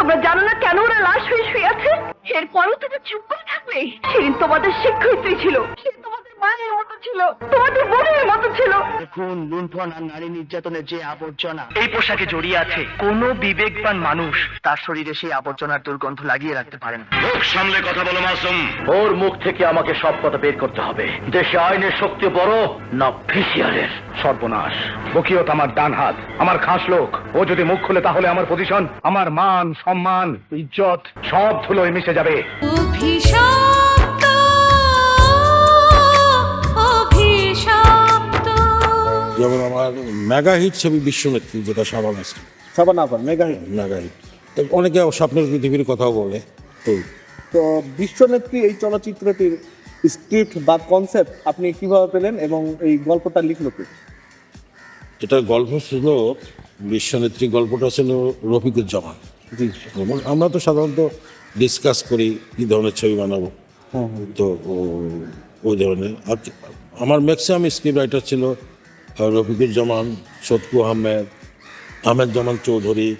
তোমরা জানো না কেন ওরা লাশ হয়ে শুয়ে আছে? এরপরও তুমি চুপ করে থাকবে? শিরিন তোমাদের শিক্ষয়িত্রী ছিল, সে তোমাদের মায়ের মতো ছিল, তোমাদের বোনের মতো ছিল। খুন, লুণ্ঠন আর নারী নির্যাতনের যে আবর্জনা এই পোশাকে জড়িয়ে আছে, কোনো বিবেকবান মানুষ তার শরীরে সেই আবর্জনার দুর্গন্ধ লাগিয়ে রাখতে পারেন। মুখ সামলে কথা বলো মাসুম। ওর মুখ থেকে আমাকে সব কথা বের করতে হবে। দেশে আইনের শক্তি বড় না ভিসিআরের? সর্বনাশ, বকিয়ত আমার ডান হাত, আমার খাস লোক। ও যদি মুখ খুলে তাহলে আমার পজিশন, আমার মান, সম্মান, ইজ্জত সব ধুলোয় মিশে যাবে। অভিশপ্ত, অভিশপ্ত। যেমন আমার মেগা হিট ছবি বিশ্বনেত্রী, যেটা সাবান আছে, মেগা হিট। অনেকে স্বপ্নের পৃথিবীর কথাও বলে। তো বিশ্বনেত্রী এই চলচ্চিত্রটির স্ক্রিপ্ট বা কনসেপ্ট আপনি কিভাবে পেলেন এবং এই গল্পটা লিখলো কে? এটার গল্প ছিল, বিশ্বনেত্রী গল্পটা ছিল রফিকুজ্জামান। এবং আমরা তো সাধারণত ডিসকাস করি কী ধরনের ছবি বানাবো, তো ওই ধরনের। আর আমার ম্যাক্সিমাম স্ক্রিপ্ট রাইটার ছিল রফিকুজ্জামান, সতকু আহমেদ, আহমেদ জামান চৌধুরী,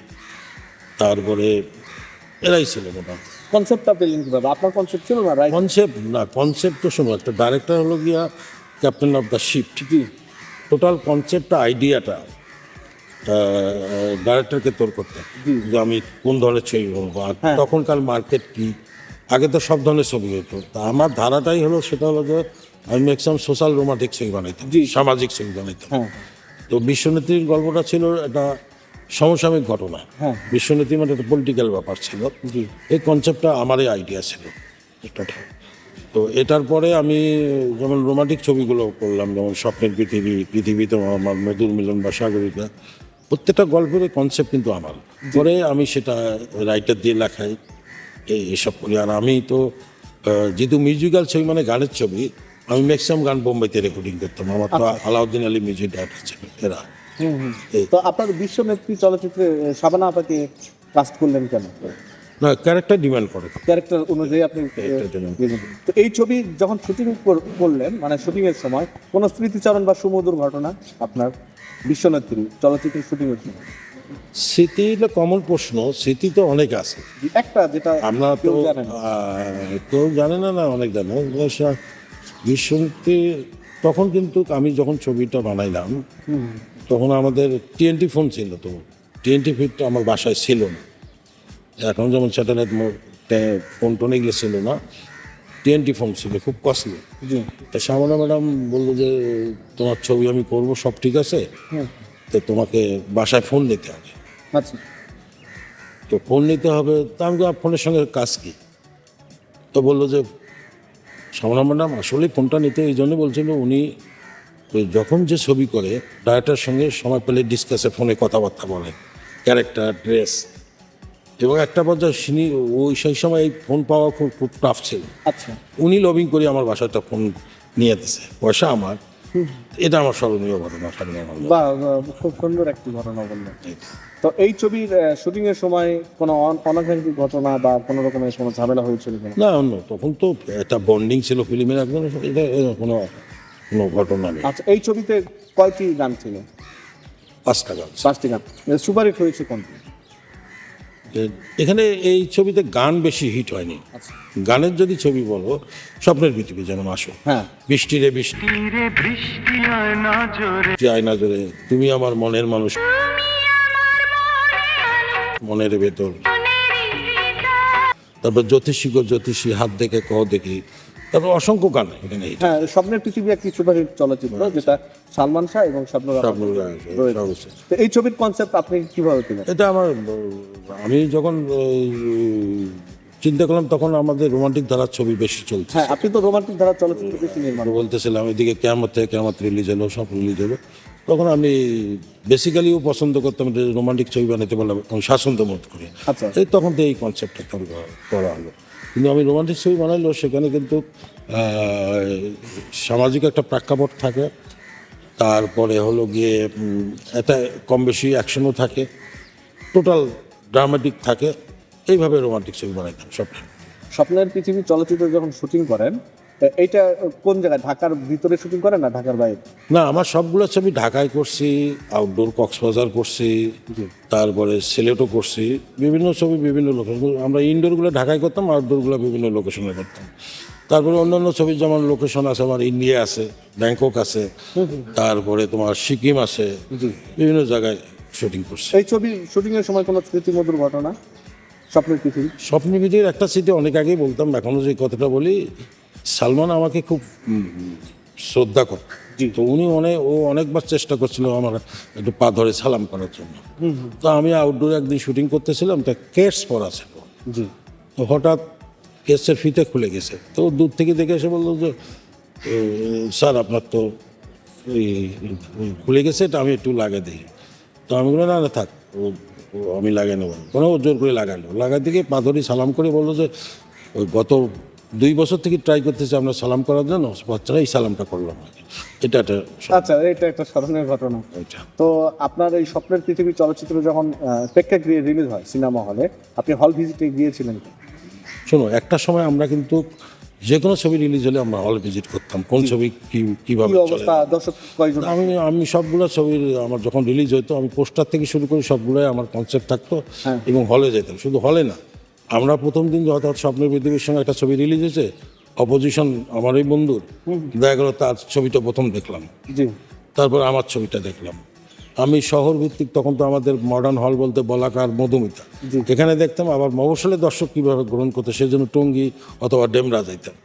তারপরে এরাই ছিল মোটামুটি। কনসেপ্টটা পেলেন কিভাবে? আপনার কনসেপ্ট ছিল না? কনসেপ্ট তো শোনো, একটা ডাইরেক্টর হলো গিয়া ক্যাপ্টেন অফ দ্য শিপ, ঠিকই। টোটাল কনসেপ্টটা, আইডিয়াটা ডাইরেক্টরকে তোর করতে, যে আমি কোন ধরনের ছবি বলবো, আর তখনকার মার্কেট কি। আগে তো সব ধরনের ছবি হতো, তা আমার ধারাটাই হলো, সেটা হলো যে আমি ম্যাক্সিমাম সোশ্যাল রোমান্টিক ছবি বানাইতাম, সামাজিক ছবি বানাইতাম। তো বিশ্বনেত্রীর গল্পটা ছিল একটা সমসাময়িক ঘটনা। বিশ্বনীতি মানে একটা পলিটিক্যাল ব্যাপার ছিল। এই কনসেপ্টটা আমারই আইডিয়া ছিল। তো এটার পরে আমি যেমন রোমান্টিক ছবিগুলো করলাম, যেমন স্বপ্নের পৃথিবীতে আমার, মধুর মিলন বা সাগরিকা, প্রত্যেকটা গল্পের কনসেপ্ট কিন্তু আমার। পরে আমি সেটা রাইটার দিয়ে লেখাই, এইসব করি। আর আমি তো যেহেতু মিউজিক্যাল ছবি মানে গানের ছবি, আমি ম্যাক্সিমাম গান বোম্বাইতে রেকর্ডিং করতাম। আমার তো আলাউদ্দিন আলী মিউজিক ডাইরেক্টর ছিল এরা। তো আপনার বিশ্বনেত্রী চলচ্চিত্রে শাবানা আপাকে কাস্ট করলেন কেন? না, ক্যারেক্টার ডিমান্ড করে, ক্যারেক্টার অনুযায়ী আপনি। তো এই ছবি যখন শুটিং করলেন, মানে শুটিং এর সময় কোনো স্মৃতিচারণ বা সুমধুর ঘটনা আপনার বিশ্বনেত্রী চলচ্চিত্রের শুটিং এর সময়? স্মৃতি হলো কমন প্রশ্ন, স্মৃতি তো অনেক আছে। একটা যেটা আমরা তো কেউ জানে না, অনেক জানে। বিশ্বনেত্রী তখন কিন্তু আমি যখন ছবিটা বানাইলাম, তখন আমাদের TNT ফোন ছিল। তো TNT ফিটটা আমার বাসায় ছিল না। এখন যেমন স্যাটেলাইট ফোন টোন এগুলো ছিল না, TNT ফোন ছিল, খুব কস্টলি। তা শাবানা ম্যাডাম বললো যে তোমার ছবি আমি করবো, সব ঠিক আছে, তো তোমাকে বাসায় ফোন নিতে হবে। আচ্ছা। তো ফোন নিতে হবে, তা আমি ফোনের সঙ্গে কাজ কি? তো বললো যে শাবানা ম্যাডাম আসলে ফোনটা নিতে এই জন্য বলছিল, উনি যখন যে ছবি করে ডাইরেক্টরের সঙ্গে সময় পেলে ডিসকাসে ফোনে কথাবার্তা বলে, ক্যারেক্টার, ড্রেস। এবং একটা পর্যায়ে সেই সময় এই ফোন পাওয়া খুব টাফ ছিল। আচ্ছা। উনি লবিং করে আমার বাসাটা ফোন নিয়ে দিছে, পয়সা আমার। এটা আমার স্মরণীয় ঘটনা। বা খুব সুন্দর একটি ঘটনা বললেন। তো এই ছবির শুটিং এর সময় কোনো অনাকাঙ্ক্ষিত ঘটনা বা কোনো রকমের কোনো ঝামেলা হয়েছিল না? অন্য তখন তো একটা বন্ডিং ছিল ফিল্মের, একদম এটা কোনো ঘটনা নেই। আচ্ছা, এই ছবিতে কয়টি গান ছিল? 5টা গান। 5টি গান। সুপারহিট হয়েছে কোনটি? এখানে এই ছবিতে গান বেশি হিট হয়নি। গানের যদি ছবি বলো, স্বপ্নের পৃথিবী, যেমন আসো, বৃষ্টি রে বৃষ্টি আয়না জোরে, তুমি আমার মনের মানুষ, মনের ভেতর, তারপর জ্যোতিষী গো জ্যোতিষী, হাত দেখে কহ দেখি, তারপর অসংখ্য গান এখানে। স্বপ্নের পৃথিবী একটি সুপারহিট চলচ্চিত্র, যেটা সালমান শাহ এবং শাবনূর। তো এই ছবির কনসেপ্ট আপনি কিভাবে পেলেন? এটা আমি যখন চিন্তা করলাম, তখন আমাদের রোমান্টিক ধারার ছবি বেশি চলছে। আপনি তো রোমান্টিক ধারার চলচ্চিত্র বেশি নির্মাণ বলতেছিলাম, এদিকে কেয়ামত থেকে কেয়ামত রিলিজ হলো, সব রিলিজ হলো। তখন আমি বেসিক্যালিও পছন্দ করতাম যে রোমান্টিক ছবি বানাতে পারলাম, আমি স্বাচ্ছন্দ্য বোধ করি। এই তখন তো এই কনসেপ্টটা করা হলো। কিন্তু আমি রোমান্টিক ছবি বানাইলেও সেখানে কিন্তু সামাজিক একটা প্রেক্ষাপট থাকে, তারপরে হলো গিয়ে এটা কম বেশি অ্যাকশনও থাকে, টোটাল ড্রামাটিক থাকে। এইভাবে রোমান্টিক ছবি বানাইতাম। স্বপ্নের পৃথিবী চলচ্চিত্র যখন শুটিং করেন, এইটা কোন জায়গায়, ঢাকার ভিতরে শুটিং করেন না ঢাকার বাইরে? না, আমার সবগুলো ছবি ঢাকায় করছি, আউটডোর কক্সবাজার করছি, তারপরে সিলেটও করছি, বিভিন্ন ছবি বিভিন্ন লোকেশন। আমরা ইনডোরগুলো ঢাকায় করতাম, আউটডোরগুলো বিভিন্ন লোকেশনে করতাম। তারপরে অন্যান্য ছবির যেমন লোকেশন আছে, আমার ইন্ডিয়া আছে, ব্যাংকক আছে, তারপরে তোমার সিকিম আছে, বিভিন্ন জায়গায় শুটিং করছি। এই ছবি শুটিং এর সময় কোনো স্মৃতিমধুর ঘটনা? স্বপ্নের পৃথিবী। স্বপ্নবিধির একটা স্মৃতি অনেক আগেই বলতাম, এখনো যে কথাটা বলি, সালমান আমাকে খুব শ্রদ্ধা করে। তো উনি অনেকবার চেষ্টা করছিল আমার একটু পা ধরে সালাম করার জন্য। তো আমি আউটডোরে একদিন শুটিং করতেছিলাম, তা কেটস পরা ছিল। জি। তো হঠাৎ কেসের ফিতে খুলে গেছে, তো দূর থেকে দেখে এসে বললো যে স্যার আপনার তো খুলে গেছে, এটা আমি একটু লাগিয়ে দিই। তো আমি বললাম না থাক, আমি লাগিয়ে নেবো। কোনো জোর করে লাগালো, লাগাই দিকে পা ধরে সালাম করে বললো যে ওই গত 2 বছর থেকে ট্রাই করতেছি আমরা সালাম করার জন্য, বাচ্চারা এই সালামটা করলাম। এটা একটা আচ্ছা, এটা একটা স্মরণীয় ঘটনা। এটা। তো আপনার এই স্বপ্নের পৃথিবী চলচ্চিত্র যখন প্রেক্ষাগৃহে রিলিজ হয় সিনেমা হলে, আপনি হল ভিজিটে গিয়েছিলেন? শোনো, একটা সময় আমরা কিন্তু যে কোনো ছবি রিলিজ হলে আমরা হল ভিজিট করতাম, কোন ছবি কিভাবে কি চলে। অবস্থা, দর্শক কয়জন? আমি সবগুলো ছবির আমার যখন রিলিজ হতো, আমি পোস্টার থেকে শুরু করে সবগুলোই আমার কনসেপ্ট থাকতো, এবং হলে যেতাম। শুধু হলে না, আমরা প্রথম দিন যখন স্বপ্নের পৃথিবীর সঙ্গে একটা ছবি রিলিজ হয়েছে, অপোজিশন আমার এই বন্ধুর, দেখা গেল তার ছবিটা প্রথম দেখলাম, জি। তারপর আমার ছবিটা দেখলাম। আমি শহর ভিত্তিক, তখন তো আমাদের মডার্ন হল বলতে বলাকার, মধুমিতা, এখানে দেখতাম। আবার মফস্বলে দর্শক কীভাবে গ্রহণ করতো, সেই জন্য টঙ্গী অথবা ডেমরা যাইতাম।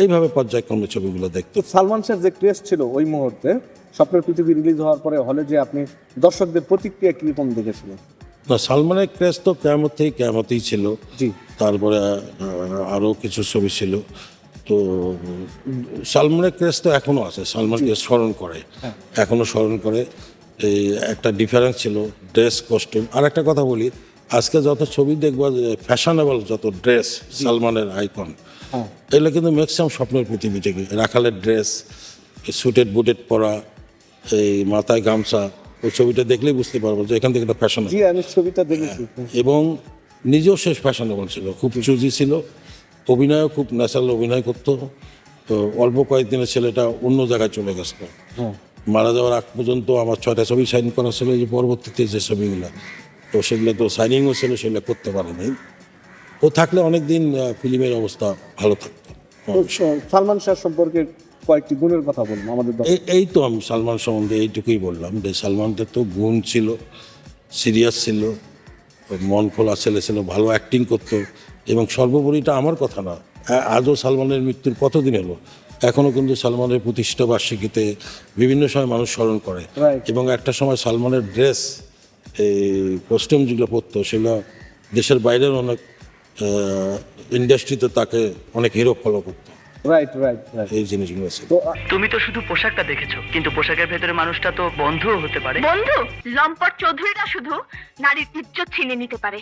এইভাবে পর্যায়ক্রমে ছবিগুলো দেখতো। তো সালমান শাহর যে ক্রেজ ছিল ওই মুহূর্তে, স্বপ্নের পৃথিবী রিলিজ হওয়ার পরে হলে যে আপনি দর্শকদের প্রতিক্রিয়া কিরকম দেখেছিলেন? না, সালমানের ক্রেজ তো কেমতেই ছিল। জি। তারপরে আরও কিছু ছবি ছিল। তো সালমানের ক্রেজ তো এখনও আছে, সালমানকে স্মরণ করে, এখনও স্মরণ করে। এই একটা ডিফারেন্স ছিল ড্রেস, কস্টিউম। আর একটা কথা বলি, আজকে যত ছবি দেখবা, ফ্যাশনেবল যত ড্রেস, সালমানের আইকন, এগুলো কিন্তু ম্যাক্সিমাম স্বপ্নের পৃথিবী থেকে। রাখালের ড্রেস, সুটেড বুটেড পরা, এই মাথায় গামছা, ওই ছবিটা দেখলেই বুঝতে পারবো যে এখান থেকে একটা ফ্যাশন। জি, আমি ছবিটা দেখেছি। এবং নিজেও শেষ ফ্যাশনেবল ছিল, খুব চুজি ছিল, অভিনয়ও খুব ন্যাচারাল অভিনয় করতো। তো অল্প কয়েকদিনের ছেলেটা অন্য জায়গায় চলে গেছিল। মারা যাওয়ার আগ পর্যন্ত আমার 6টা ছবি সাইন করা ছিল, যে পরবর্তীতে যে ছবিগুলো, তো সেগুলো তো সাইনিংও ছিল, সেগুলো করতে পারেনি। ও থাকলে অনেকদিন ফিল্মের অবস্থা ভালো থাকতো। তো সালমান শাহ সম্পর্কে কয়েকটি গুণের কথা বলুন আমাদের দর্শক। এই তো আমি সালমান সম্বন্ধে এইটুকুই বললাম, যে সালমানদের তো গুণ ছিল, সিরিয়াস ছিল, মন খোলা ছেলে ছিল, ভালো অ্যাক্টিং করতো। এবং সর্বোপরিটা আমার কথা না, আজও সালমানের মৃত্যুর কতদিন হলো, এখনও কিন্তু সালমানের প্রতিষ্ঠা বার্ষিকীতে বিভিন্ন সময় মানুষ স্মরণ করে। এবং একটা সময় সালমানের ড্রেস, এই কস্টিউম যেগুলো পরতো, সেগুলো দেশের বাইরের অনেক ইন্ডাস্ট্রিতে তাকে অনেক হিরো ফলো করতো। রাইট। এই জিনিসগুলো আছে। তো তুমি তো শুধু পোশাকটা দেখেছো, কিন্তু পোশাকের ভেতরে মানুষটা তো বন্ধুও হতে পারে। বন্ধু, লম্পট চৌধুরীরা শুধু নারীর ইজ্জত ছিনিয়ে নিতে পারে।